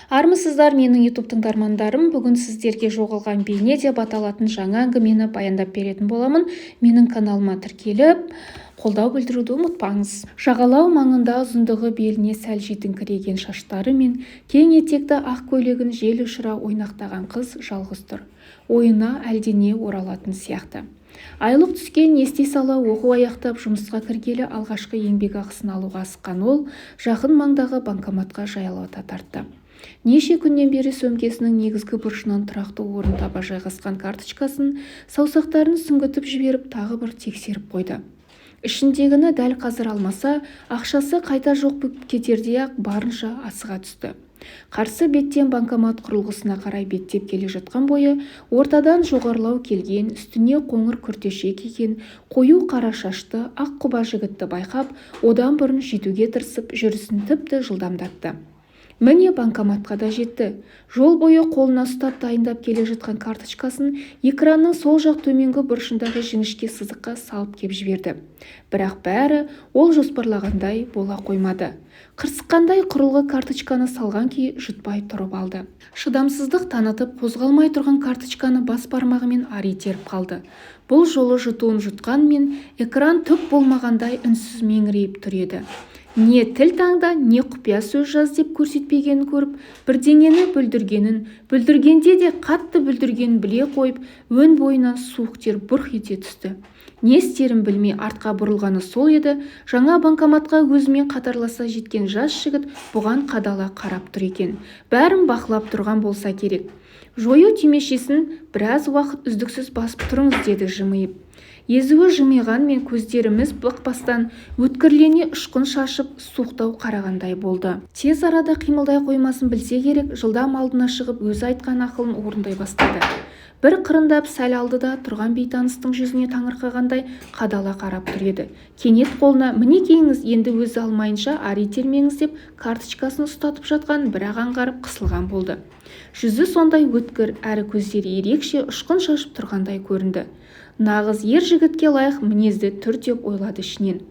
Армысыздар менің YouTube тыңдармандарым. Бүгін сіздерге жоғалған бейне деп аталатын жаңа әңгімені баяндап беретін боламын. Менің каналыма тіркеліп, қолдау білдіруді ұмытпаңыз. Жағалау маңында ұзындығы беліне сәл жетіңкіреген шаштары мен кең етекті ақ көйлегін жел ұшыра ойнақтаған қыз жалғыз тұр. Ойына әлдене оралатын сияқты. Айлық түскен ести сала оқу аяқтап жұмысқа кіргелі алғашқы еңбек ақысын алуға асыққан ол жақын маңдағы банкоматқа жайлауата тартты. Неше күннен бері сөмкесінің негізгі бұрышынан тұрақты орын таба жайғасқан карточкасын саусақтарын сүңгітіп жіберіп тағы бір тексеріп қойды. Ішіндегіні дәл қазір алмаса, ақшасы қайта жоқ болып кетердей-ақ барынша асыға түсті. Қарсы беттен банкомат құрылғысына қарай беттеп келе жатқан бойы ортадан жоғарылау келген, үстіне қоңыр күртеше киген, қою қара шашты ақ құба жігітті байқап, одан бұрын жетуге тырысып жүрісін тіпті жылдамдатты. Міне банкоматқа да жетті. Жол бойы қолына ұстап дайындап келе жатқан карточкасын экранның сол жақ төменгі бұрышындағы жіңішке сызыққа салып кеп жіберді. Бірақ бәрі ол жоспарлағандай бола қоймады. Қырсыққандай құрылғы карточканы салған күй жұтпай тұрып алды. Шыдамсыздық танытып қозғалмай тұрған карточканы бас бармағымен ари теріп қалды. Бұл жолы жұтуын жұтқанмен экран түк болмағандай үнсіз меңірейіп тұр еді. Не тіл таңда, не құпия сөз жаз деп көрсетпегенін көріп, бірдеңені бүлдіргенде де қатты бүлдіргенін біле қойып, өн бойынан суық тер бұрқ ете түсті. Не істерін білмей артқа бұрылғаны сол еді. Жаңа банкоматқа өзімен қатарласа жеткен жас жігіт бұған қадала қарап тұр екен. Бәрін бақылап тұрған болса керек. Жою түймешесін біраз уақыт үздіксіз басып тұрыңыз, деді жымиып. Езуі жымиған мен көздеріміз бықпастан өткірлене ұшқын шашып суықтау қарағандай болды. Тез арада қимылдай қоймасын білсе керек, жылдам алдына шығып өзі айтқан ақылын орындай бастады. Бір қырындап сәл алды да тұрған бейтаныстың жүзіне таңырқағандай қадала қарап тұр еді. Кенет қолына мінекейіңіз, енді өзі алмайынша ари термеңіз деп карточкасын ұстатып жатқан бірақ аңғарып қысылған болды. Жүзі сондай өткір, әрі көздері ерекше ұшқын шашып тұрғандай көрінді. Нағыз ер жігітке лайық мінезді түр деп ойлады ішінен.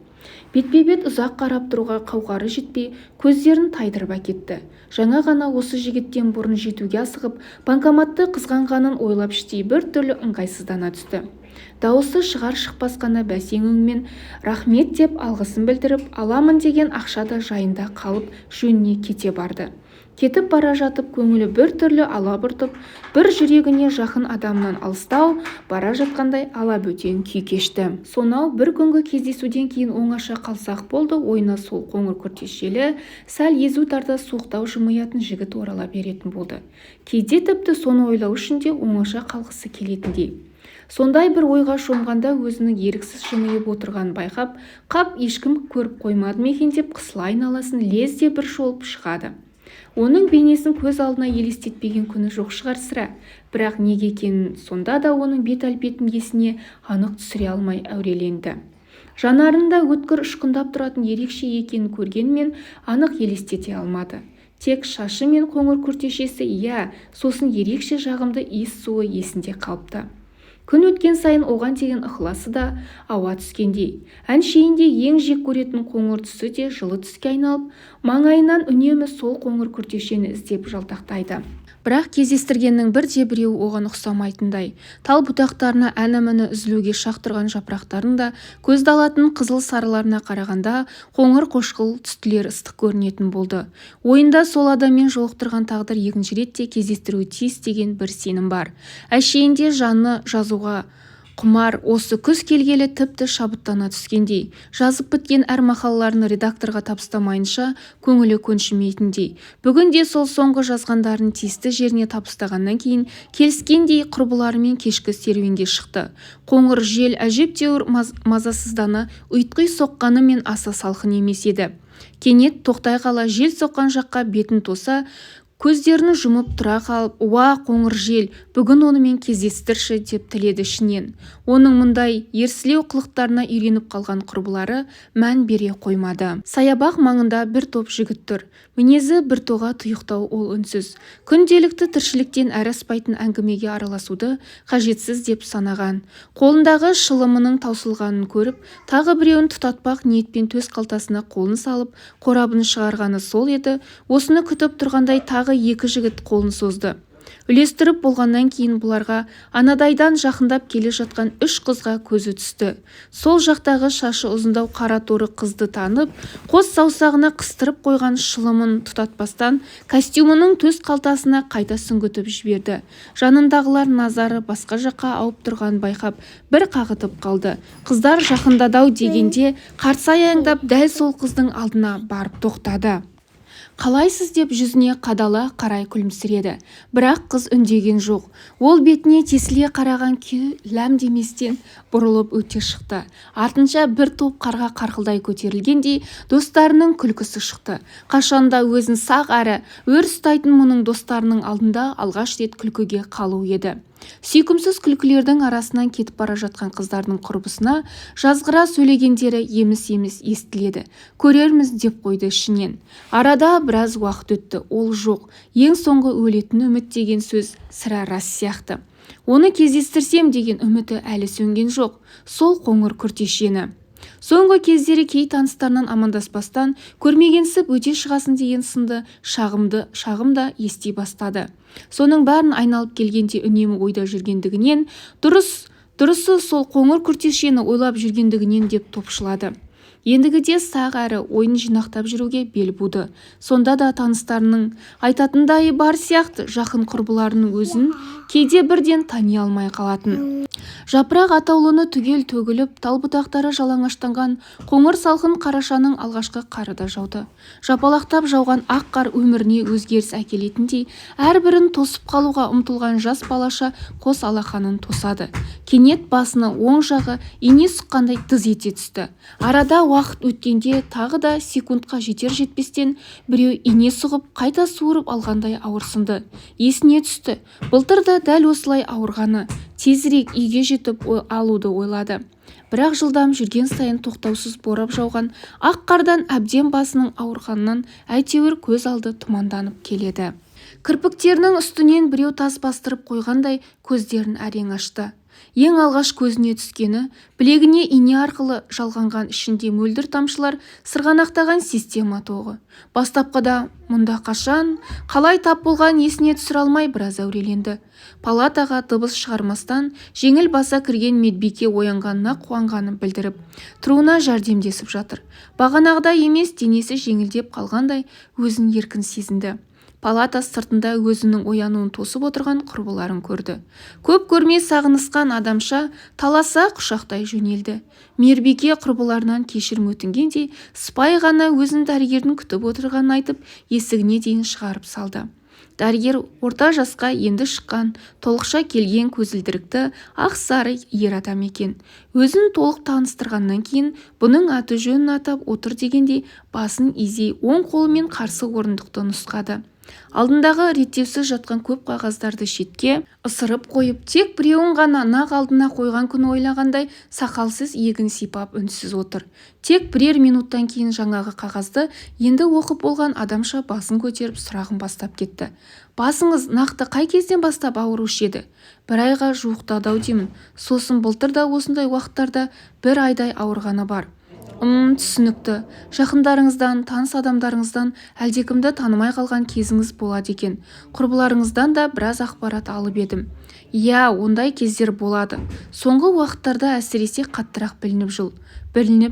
Бетпе-бет ұзақ қарап тұруға қауқары жетпей, көздерін тайдырып әкетті. Жаңа ғана осы жігіттен бұрын жетуге асығып, банкоматты қызғанғанын ойлап іштей бір түрлі ыңғайсыздана түсті. Дауысы шығар-шықпас қана бәсең үнмен рахмет деп алғысын білдіріп, аламын деген ақша да жайында қалып жөніне кете барды. Кетіп бара жатып көңілі бір түрлі алабұртып, бір жүрегіне жақын адамнан алыстау бара жатқандай алабөтен күй кешті. Сонау бір күнгі кездесуден кейін оңаша қалсақ болды, ойына сол қоңыр күртешелі, сәл езу тарта суықтау жымиятын жігіт орала беретін болды. Кейде тіпті соны ойлау үшін де оңаша қалғысы келетіндей. Сондай бір ойға шомғанда өзінің еріксіз жымиып отырғанын байқап, қап ешкім көріп қоймады ма екен деп қысыла айналасын лезде бір шолып шығады. Оның бейнесін көз алдына елестетпеген күні жоқ шығар сірә. Бірақ неге екенін сонда да оның бет-әлпетін есіне анық түсіре алмай әуреленді. Жанарында өткір ұшқындап тұратын ерекше екенін көргенмен анық елестете алмады. Тек шашы мен қоңыр күртешесі, сосын ерекше жағымды иіс суы есінде қалыпты. Күн өткен сайын оған деген ықыласы да ауа түскендей. Әншейінде ең жек көретін қоңыр түсі де жылы түске айналып, маңайынан үнемі сол қоңыр күртешені іздеп жалтақтайды. Бірақ кездестіргеннің бірде-біреуі оған ұқсамайтындай. Тал бұтақтарына әні-міні үзілуге шақ тұрған жапырақтарын да көзді алатын қызыл сарыларына қарағанда қоңыр қошқыл түстілер ыстық көрінетін болды. Ойында сол адаммен жолықтырған тағдыр екінші ретте кездестіруі тиіс деген бір сенім бар. Әшейінде жаны жазуға құмар, осы күз келгелі тіпті шабыттана түскендей. Жазып біткен әр мақалаларын редакторға табыстамайынша көңілі көншімейтіндей. Бүгін де сол соңғы жазғандарын тиісті жеріне табыстағаннан кейін келіскендей құрбыларымен кешкі серуенге шықты. Қоңыр жел әжептәуір мазасыздана ұйтқи соққаны мен аса салқын емес еді. Кенет тоқтай қала жел соққан жаққа бетін тоса, көздерін жұмып тұра қалып, «Уа, қоңыр жел, бүгін онымен кездестірші» деп тіледі ішінен. Оның мұндай ерсілеу қылықтарына үйреніп қалған құрбылары мән бере қоймады. Саябақ маңында бір топ жігіт тұр. Мінезі бір тоға тұйықтау ол үнсіз. Күнделікті тіршіліктен әрі аспайтын әңгімеге араласуды қажетсіз деп санаған. Қолындағы шылымының таусылғанын көріп, тағы біреуін тұтатпақ ниетпен төс қалтасына қолын салып, қорабын шығарғаны сол еді. Осыны күтіп тұрғандай тағы жақтағы екі жігіт қолын созды. Үлестіріп болғаннан кейін бұларға анадайдан жақындап келе жатқан үш қызға көзі түсті. Сол жақтағы шашы ұзындау қара торы қызды танып, қос саусағына қыстырып қойған шылымын тұтатпастан костюмінің төс қалтасына қайта сүңгітіп жіберді. Жанындағылар назары басқа жаққа ауып тұрғанын байқап, бір қағытып қалды. Қыздар жақындадау дегенде қарсы аяңдап дәл сол қыздың алдына барып тоқтады. «Қалайсыз?» деп жүзіне қадала қарай күлімсіреді. Бірақ қыз үндеген жоқ. Ол бетіне тесіле қараған күй ләм деместен бұрылып өте шықты. Артынша бір топ қарға қарқылдай көтерілгендей достарының күлкісі шықты. Қашанда өзін сақ әрі өр ұстайтын мұның достарының алдында алғаш рет күлкіге қалу еді. Сүйкімсіз күлкілердің арасынан кетіп бара жатқан қыздардың құрбысына жазғыра сөйлегендері еміс-еміс естіледі. «Көрерміз» деп қойды ішінен. Арада біраз уақыт өтті. Ол жоқ. Ең соңғы өлетін үміт деген сөз сірә рас сияқты. Оны кездестірсем деген үміті әлі сөнген жоқ. Сол қоңыр күртешені. Соңғы кездері кей таныстарынан амандаспастан көрмегенсіп өте шығасын деген сынды шағым да ести бастады. Соның бәрін айналып келгенде үнемі ойда жүргендігінен, дұрысы сол қоңыр күртешені ойлап жүргендігінен деп топшылады. Ендігіде сақ әрі ойын жинақтап жүруге бел буды. Сонда да таныстарының айтатындайы бар сияқты жақын құрбыларының өзін кейде бірден тани алмай қалатын. Жапырақ атаулыны түгел төгіліп, талбұтақтары жалаңаштанған қоңыр салқын қарашаның алғашқы қары да жауды. Жапалақтап жауған ақ қар өміріне өзгеріс әкелетіндей, әрбірін тосып қалуға ұмтылған жас балаша қос алақанын тосады. Кенет басына оң жағы ине сұққандай дыз ете түсті. Арада уақыт өткенде тағы да секундқа жетер-жетпестен біреу ине сұғып қайта суырып алғандай ауырсынды. Есіне түсті. Былтыр да дәл осылай ауырғаны. Тезірек үйге жетіп алуды ойлады. Бірақ жылдам жүрген сайын тоқтаусыз борап жауған ақ қардан әбден басының ауырғанынан әйтеуір көз алды тұманданып келеді. Кірпіктерінің үстінен біреу тас бастырып қойғандай көздерін әрең ашты. Ең алғаш көзіне түскені білегіне ине арқылы жалғанған ішінде мөлдір тамшылар сырғанақтаған система тоғы. Бастапқыда мұнда қашан, қалай тап болған есіне түсіре алмай біраз әуреленді. Палатаға дыбыс шығармастан жеңіл баса кірген медбике оянғанына қуанғанын білдіріп, тұруына жәрдемдесіп жатыр. Бағанағыда емес, денесі жеңілдеп қалғандай өзін еркін сезінді. Палата сыртында өзінің оянуын тосып отырған құрбыларын көрді. Көп көрмей сағынысқан адамша таласа құшақтай жөнелді. Мербике құрбыларынан кешірім өтінгендей сыпайы ғана өзін дәрігердің күтіп отырғанын айтып, есігіне дейін шығарып салды. Дәрігер орта жасқа енді шыққан, толықша келген көзілдірікті ақ сары ер адам екен. Өзін толық таныстырғаннан кейін бұның аты жөнін атап отыр дегендей басын изей оң қолымен қарсы орындықты нұсқады. Алдындағы реттеусіз жатқан көп қағаздарды шетке ысырып қойып, тек біреуін ғана нақ алдына қойған күн ойлағандай сақалсыз егін сипап үнсіз отыр. Тек бірер минуттан кейін жаңағы қағазды енді оқып болған адамша басын көтеріп сұрағын бастап кетті. «Басыңыз нақты қай кезден бастап ауырушы еді?» «1 айға жуықтады-ау деймін. Сосын былтыр да осындай уақыттарда 1 айдай ауырғаны бар». Түсінікті. Жақындарыңыздан, таныс адамдарыңыздан әлдекімді танымай қалған кезіңіз болады екен. Құрбыларыңыздан да біраз ақпарат алып едім. Иә, ондай кездер болады. Соңғы уақыттарда әсіресе қаттырақ білініп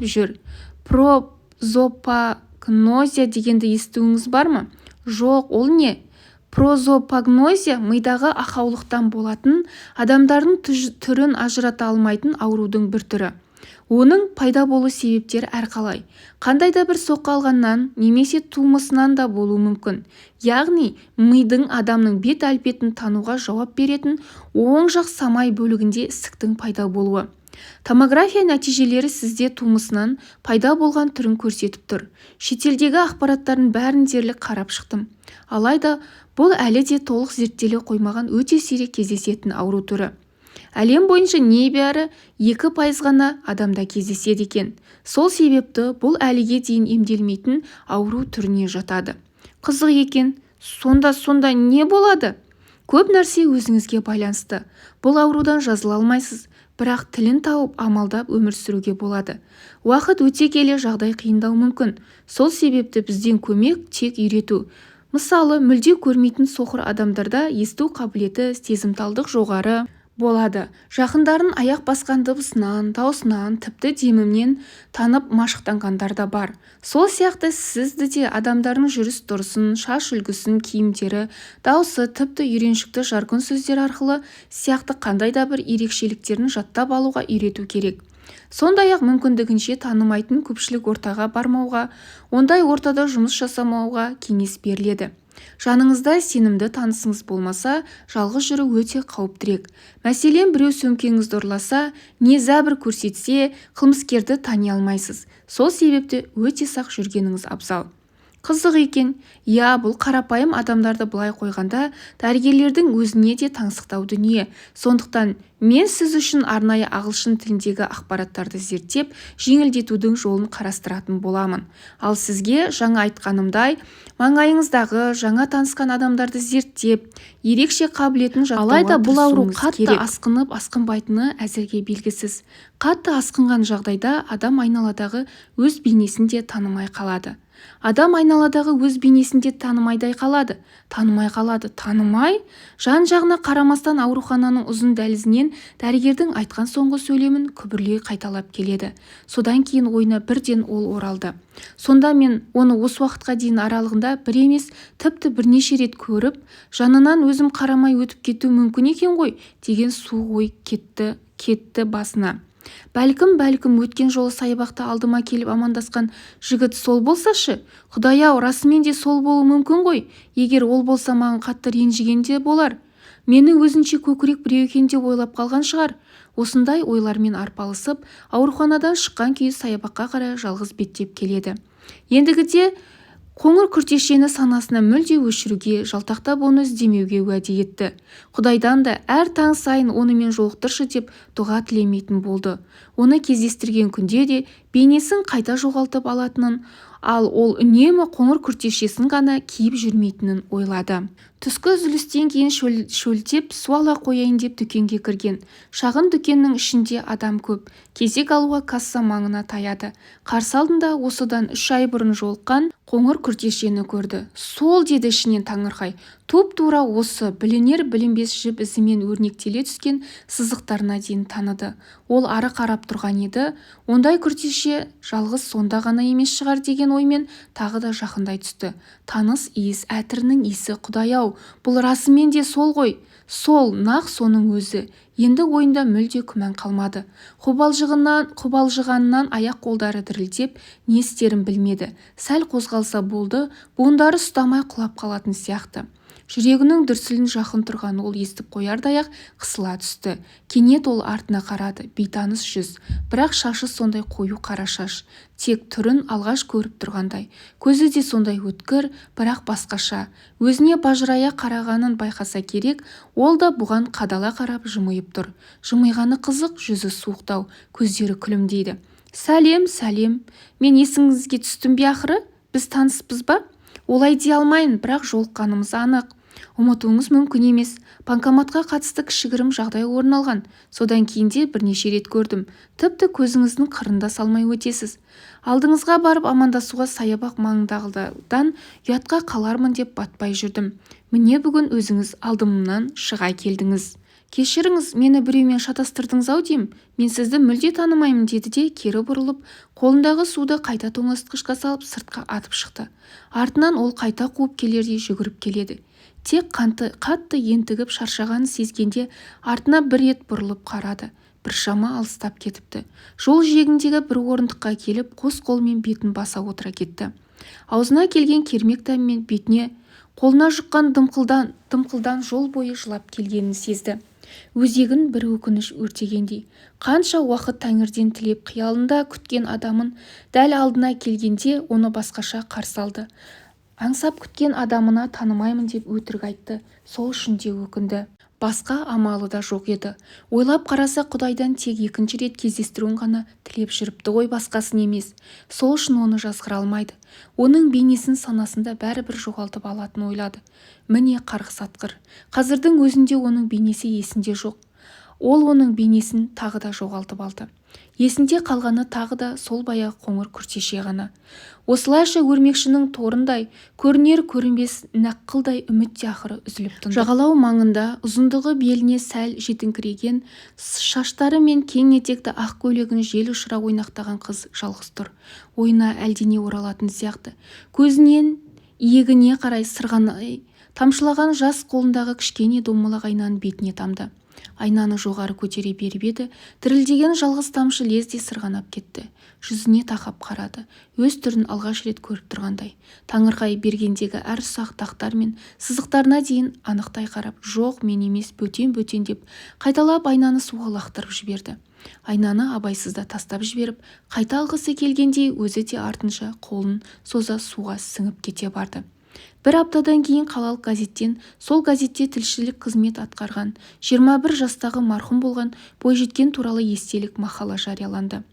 жүр. Прозопагнозия дегенді естуіңіз бар ма? Жоқ, ол не? Прозопагнозия мидағы ақаулықтан болатын, адамдардың түрін ажырата алмайтын аурудың бір түрі. Оның пайда болу себептері әрқалай. Қандай да бір соққы алғаннан немесе тумысынан да болуы мүмкін. Яғни, мидың адамның бет әлпетін тануға жауап беретін оң жақ самай бөлігінде ісіктің пайда болуы. Томография нәтижелері сізде тумысынан пайда болған түрін көрсетіп тұр. Шетелдегі ақпараттардың бәрін дерлік қарап шықтым. Алайда, бұл әлі де толық зерттеле қоймаған өте сирек кездесетін ауру түрі. Әлем бойынша небәрі 2% ғана адамда кездеседі екен. Сол себепті бұл әліге дейін емделмейтін ауру түріне жатады. Қызық екен. Сонда не болады? Көп нәрсе өзіңізге байланысты. Бұл аурудан жазыла алмайсыз, бірақ тілін тауып амалдап өмір сүруге болады. Уақыт өте келе жағдай қиындау мүмкін. Сол себепті бізден көмек тек үйрету. Мысалы, мүлде көрмейтін соқыр адамдарда есту қабілеті, сезімталдық жоғары болады. Жақындарын аяқ басқан дыбысынан, даусынан, тіпті демімнен танып машықтанғандар да бар. Сол сияқты сізді де адамдардың жүріс-тұрысын, шаш үлгісін, киімдері, даусы, тіпті үйреншікті жаргон сөздер арқылы сияқты қандай да бір ерекшеліктерін жаттап алуға үйрету керек. Сондай-ақ мүмкіндігінше танымайтын көпшілік ортаға бармауға, ондай ортада жұмыс жасамауға кеңес беріледі. Жаныңызда сенімді танысыңыз болмаса, жалғыз жүру өте қауіптірек. Мәселен, біреу сөмкеңізді ұрласа, не зәбір көрсетсе, қылмыскерді тани алмайсыз. Сол себепті өте сақ жүргеніңіз абзал. Қызық екен. Бұл қарапайым адамдарды былай қойғанда, дәрігерлердің өзіне де таңсықтау дүние. Сондықтан мен сіз үшін арнайы ағылшын тіліндегі ақпараттарды зерттеп, жеңілдетудің жолын қарастыратын боламын. Ал сізге жаңа айтқанымдай, маңайыңыздағы жаңа танысқан адамдарды зерттеп, ерекше қабілетін жаттауға бұл ауру қатты асқынып асқынбайтыны әзірге белгісіз. Қатты асқынған жағдайда адам айналадағы өз бейнесін де танымай қалады. Танымай? Жан-жағына қарамастан аурухананың ұзын дәлізінен дәрігердің айтқан соңғы сөйлемін күбірлей қайталап келеді. Содан кейін ойына бірден ол оралды. Сонда мен оны осы уақытқа дейін аралығында бір емес, тіпті бірнеше рет көріп, жанынан өзім қарамай өтіп кету мүмкін екен ғой деген суық ой кетті басына. Бәлкім өткен жолы саябақта алдыма келіп амандасқан жігіт сол болсашы? Құдай-ау, расымен де сол болуы мүмкін ғой. Егер ол болса, маған қатты ренжіген де болар. Мені өзінше көкірек біреу екен деп ойлап қалған шығар. Осындай ойлармен арпалысып, ауруханадан шыққан күйі саябаққа қарай жалғыз беттеп келеді. Ендігіде қоңыр күртешені санасына мүлде өшіруге, жалтақтап оны іздемеуге уәде етті. Құдайдан да әр таң сайын онымен жолықтыршы деп дұға тілемейтін болды. Оны кездестірген күнде де бейнесін қайта жоғалтып алатынын, ал ол үнемі қоңыр күртешесін ғана киіп жүрмейтінін ойлады. Түскі үзілістен кейін шөлтеп су ала қояйын деп дүкенге кірген. Шағын дүкеннің ішінде адам көп. Кезек алуға касса маңына таяды. Қарсы алдында осыдан 3 ай бұрын жолыққан қоңыр күртешені көрді. Сол деді ішінен таңырқай. Туп-тура осы білінер-білінбес жіп ізімен өрнектеле түскен сызықтарына дейін таныды. Ол ары қарап тұрған еді. Ондай күртеше жалғыз сонда ғана емес шығар деген оймен тағы да жақындай түсті. Таныс иіс, әтірінің иісі. Құдай-ау, бұл расымен де сол ғой. Сол, нақ соның өзі. Енді ойында мүлде күмән қалмады. Қобалжығаннан аяқ-қолдары дірілдеп, не істерін білмеді. Сәл қозғалса болды, буындары ұстамай құлап қалатын сияқты. Жүрегінің дүрсілін жақын тұрған ол естіп қоярдай-ақ қысыла түсті. Кенет ол артына қарады. Бейтаныс жүз, бірақ шашы сондай қою қара шаш. Тек түрін алғаш көріп тұрғандай. Көзі де сондай өткір, бірақ басқаша. Өзіне бажырая қарағанын байқаса керек, ол да бұған қадала қарап жымиып тұр. Жымиғаны қызық, жүзі суықтау, көздері күлімдейді. Сәлем. Мен есіңізге түстім бе ақыры? Біз таныспыз ба? Олай дей алмайын, бірақ жолыққанымыз анық. Ұмытуыңыз мүмкін емес. Банкоматқа қатысты кішігірім жағдай орын алған. Содан кейін де бірнеше рет көрдім. Тіпті көзіңіздің қырында салмай өтесіз. Алдыңызға барып амандасуға саябақ маңындағыдан ұятқа қалармын деп батпай жүрдім. Міне бүгін өзіңіз алдымнан шыға келдіңіз. Кешіріңіз, мені біреумен шатастырдыңыз-ау деймін. Мен сізді мүлде танымаймын деді де кері бұрылып, қолындағы суды қайта тоңазытқышқа салып сыртқа атып шықты. Артынан ол қайта қуып келердей жүгіріп келеді. Тек қатты ентігіп шаршағанын сезгенде артына бір рет бұрылып қарады. Біршама алыстап кетіпті. Жол жиегіндегі бір орындыққа келіп, қос қолмен бетін баса отыра кетті. Аузына келген кермек дәммен бетіне қолына жұққан дымқылдан жол бойы жылап келгенін сезді. Өзегін бір өкініш өртегендей. Қанша уақыт тәңірден тілеп қиялында күткен адамын дәл алдына келгенде оны басқаша қарсы алды. Аңсап күткен адамына танымаймын деп өтірік айтты. Сол үшін де өкінді. Басқа амалы да жоқ еді. Ойлап қараса Құдайдан тек екінші рет кездестіруін ғана тілеп жүріпті ғой, басқасын емес. Сол үшін оны жазғыра алмайды. Оның бейнесін санасында бәрібір жоғалтып алатын ойлады. Міне қарғыс атқыр. Қазірдің өзінде оның бейнесі есінде жоқ. ол оның бейнесін тағы да жоғалтып алды. Есінде қалғаны тағы да сол баяғы қоңыр күртеше ғана. Осылайша өрмекшінің торындай көрінер-көрінбес наққылдай үміт те ақыры үзіліп тынды. Жағалау маңында ұзындығы беліне сәл жетіңкіреген шаштары мен кең етекті ақ көйлегін жел ұшыра ойнақтаған қыз жалғыз тұр. Ойына әлдене оралатын сияқты. Көзінен иегіне қарай сырғанай тамшылаған жас қолындағы кішкене домалақ айнаның бетіне тамды. Айнаны жоғары көтере беріп еді, дірілдеген жалғыз тамшы лезде сырғанап кетті. Жүзіне тақап қарады. Өз түрін алғаш рет көріп тұрғандай. Таңырқай бергендегі әр ұсақ дақтар мен сызықтарына дейін анықтай қарап, жоқ мен емес, бөтен деп қайталап айнаны суға лақтырып жіберді. Айнаны абайсызда тастап жіберіп, қайта алғысы келгендей өзі де артынша қолын соза суға сіңіп кете барды. Бір аптадан кейін қалалық газеттен, сол газетте тілшілік қызмет атқарған 21 жастағы марқұм болған бойжеткен туралы естелік мақала жарияланды.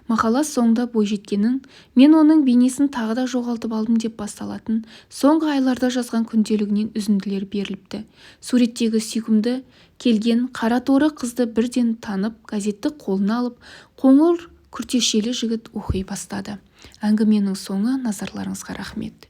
Мақала соңында бойжеткеннің "Мен оның бейнесін тағы да жоғалтып алдым" деп басталатын соңғы айларда жазған күнделігінен үзінділер беріліпті. Суреттегі сүйкімді келген қара торы қызды бірден танып, газетті қолына алып, қоңыр күртешелі жігіт оқи бастады. Әңгіменің соңы. Назарларыңызға рахмет.